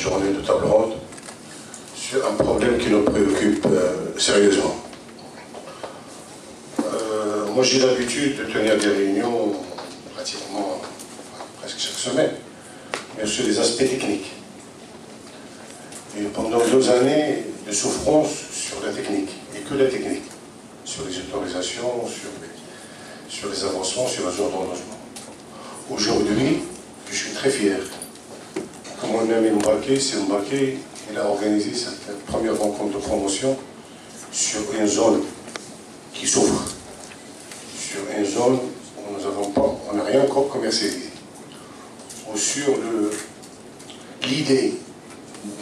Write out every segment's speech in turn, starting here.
journée de table ronde sur un problème qui nous préoccupe sérieusement. Moi, j'ai l'habitude de tenir des réunions pratiquement presque chaque semaine, mais sur les aspects techniques. Et pendant 2 années de souffrance sur la technique, et que la technique, sur les autorisations, sur les avancements, sur les ordonnancements. Aujourd'hui, je suis très fier que mon ami Mbaké, c'est Mbaké, il a organisé cette première rencontre de promotion sur une zone qui souffre, sur une zone où on n'a rien encore commercialisé, ou sur l'idée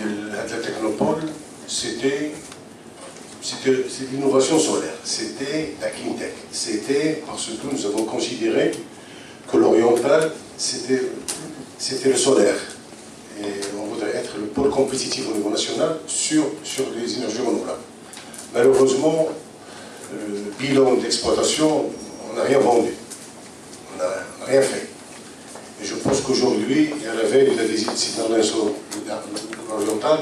de la technopole, c'était l'innovation solaire, c'était la clean tech, c'était parce que nous avons considéré que l'oriental, c'était le solaire. Et on voudrait être le pôle compétitif au niveau national sur les énergies renouvelables. Malheureusement, le bilan d'exploitation, on n'a rien vendu, on n'a rien fait. Et je pense qu'aujourd'hui, à la veille de la visite dans l'oriental,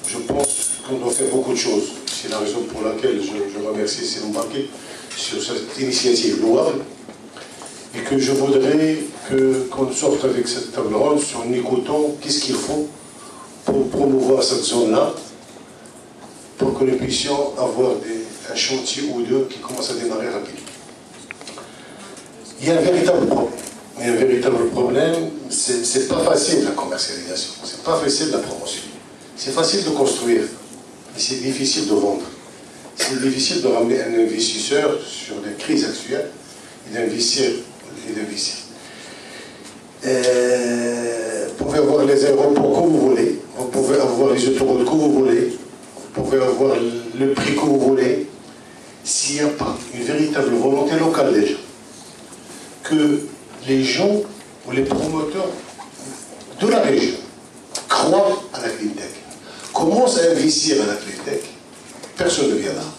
je pense qu'on doit faire beaucoup de choses. C'est la raison pour laquelle je remercie Céline Mbaké sur cette initiative louable. Et que je voudrais qu'on sorte avec cette table ronde sur en écoutant qu'est-ce qu'il faut pour promouvoir cette zone-là, pour que nous puissions avoir un chantier ou deux qui commence à démarrer rapidement. Il y a un véritable problème. Il y a un véritable problème, c'est pas facile la commercialisation, c'est pas facile la promotion. C'est facile de construire, mais c'est difficile de vendre. C'est difficile de ramener un investisseur sur les crises actuelles et d'investir. Vous pouvez avoir les aéroports que vous voulez, vous pouvez avoir les autoroutes que vous voulez, vous pouvez avoir le prix que vous voulez, s'il n'y a pas une véritable volonté locale déjà, que les gens ou les promoteurs de la région croient à la clean tech, commencent à investir à la clean tech, personne ne viendra.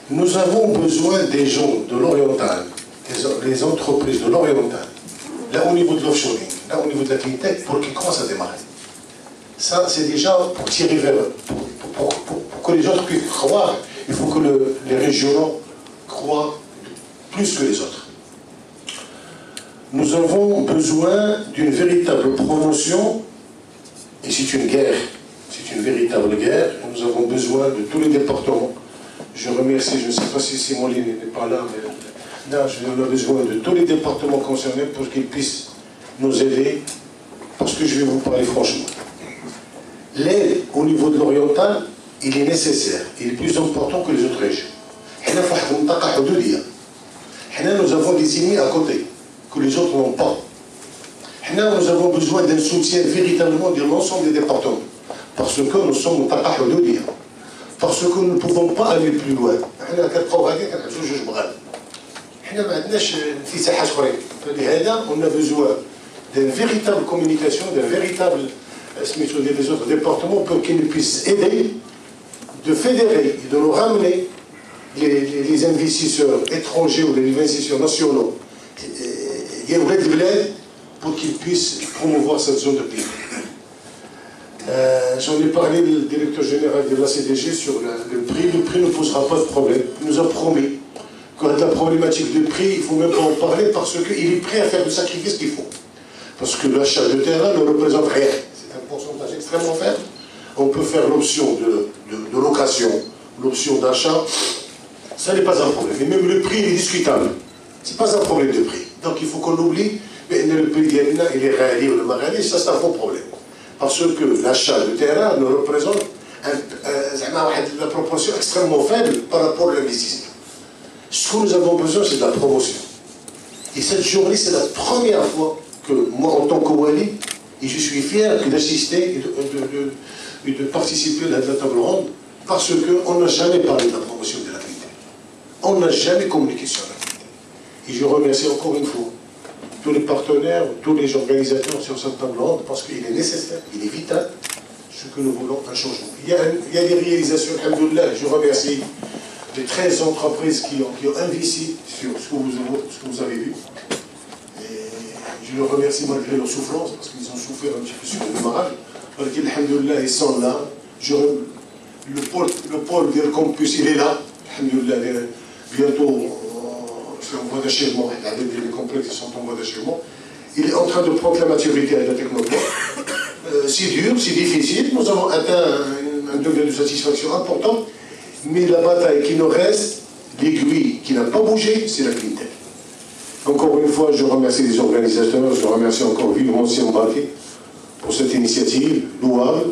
Nous avons besoin des gens de l'oriental, les entreprises de l'oriental, là au niveau de l'offshoring, là au niveau de la clean tech, pour qu'ils commencent à démarrer. Ça, c'est déjà pour tirer vers eux, pour que les autres puissent croire. Il faut que les régionaux croient plus que les autres. Nous avons besoin d'une véritable promotion, et c'est une guerre, c'est une véritable guerre, et nous avons besoin de tous les départements. Je remercie, je ne sais pas si Simoline n'est pas là, mais là, on a besoin de tous les départements concernés pour qu'ils puissent nous aider, parce que je vais vous parler franchement. L'aide au niveau de l'oriental, il est nécessaire, il est plus important que les autres régions. Nous avons des ennemis à côté, que les autres n'ont pas. Nous avons besoin d'un soutien véritablement de l'ensemble des départements, parce que nous sommes parce que nous ne pouvons pas aller plus loin. On a besoin d'une véritable communication, d'un véritable des autres départements pour qu'ils nous puissent aider, de fédérer et de nous ramener les investisseurs étrangers ou les investisseurs nationaux pour qu'ils puissent promouvoir cette zone de pays. J'en ai parlé le directeur général de la CDG sur le prix. Le prix ne posera pas de problème. Il nous a promis que la problématique de prix, il ne faut même pas en parler parce qu'il est prêt à faire le sacrifice qu'il faut. Parce que l'achat de terrain ne représente rien. C'est un pourcentage extrêmement faible. On peut faire l'option de location, l'option d'achat. Ça n'est pas un problème. Et même le prix il est discutable. Ce n'est pas un problème de prix. Donc il faut qu'on oublie, mais le prix il est réalisé ou le marrani, ça c'est un faux problème. Parce que l'achat de terrain ne représente la proportion extrêmement faible par rapport à l'investissement. Ce que nous avons besoin, c'est de la promotion. Et cette journée, c'est la première fois que moi, en tant que Wali, et je suis fier d'assister et de participer à la table ronde, parce qu'on n'a jamais parlé de la promotion de la qualité. On n'a jamais communiqué sur la qualité. Et je remercie encore une fois tous les partenaires, tous les organisateurs sur cette table ronde, parce qu'il est nécessaire, il est vital, ce que nous voulons, un changement. Il y a des réalisations, alhamdoulilah, je remercie les 13 entreprises qui ont investi sur ce que vous avez vu. Et je les remercie malgré leur souffrance, parce qu'ils ont souffert un petit peu sur le démarrage. Alhamdoulilah, ils sont là. Le pôle du campus, il est là. Alhamdoulilah, bientôt, c'est en voie d'achèvement. Les complexes sont en voie d'achèvement. Il est en train de prendre la maturité avec la technologie. C'est dur, c'est difficile. Nous avons atteint un degré de satisfaction important. Mais la bataille qui nous reste, l'aiguille qui n'a pas bougé, c'est la cleantech. Encore une fois, je remercie les organisateurs, je remercie encore vivement Siem Barké pour cette initiative louable,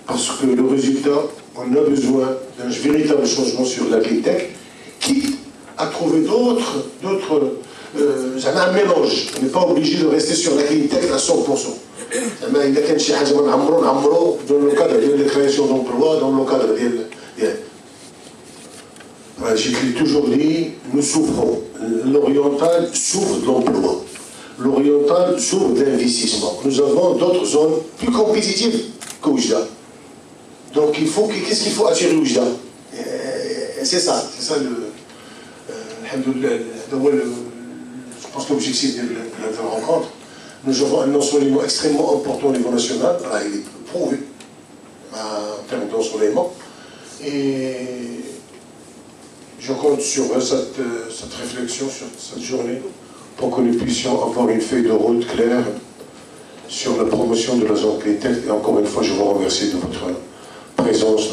parce que le résultat, on a besoin d'un véritable changement sur la cleantech, quitte à trouver un mélange. On n'est pas obligé de rester sur la cleantech à 100%. Dans le cadre de la création d'emplois, dans le cadre de... J'ai toujours dit, nous souffrons. L'oriental souffre de l'emploi. L'oriental souffre de l'investissement. Nous avons d'autres zones plus compétitives que Oujda. Donc qu'est-ce qu'il faut attirer Oujda? C'est ça je pense l'objectif de la rencontre. Nous avons un ensoleillement extrêmement important au niveau national. Il est prouvé en termes d'ensoleillement. Et je compte sur cette réflexion, sur cette journée, pour que nous puissions avoir une feuille de route claire sur la promotion de la zone cleantech. Et encore une fois, je vous remercie de votre présence.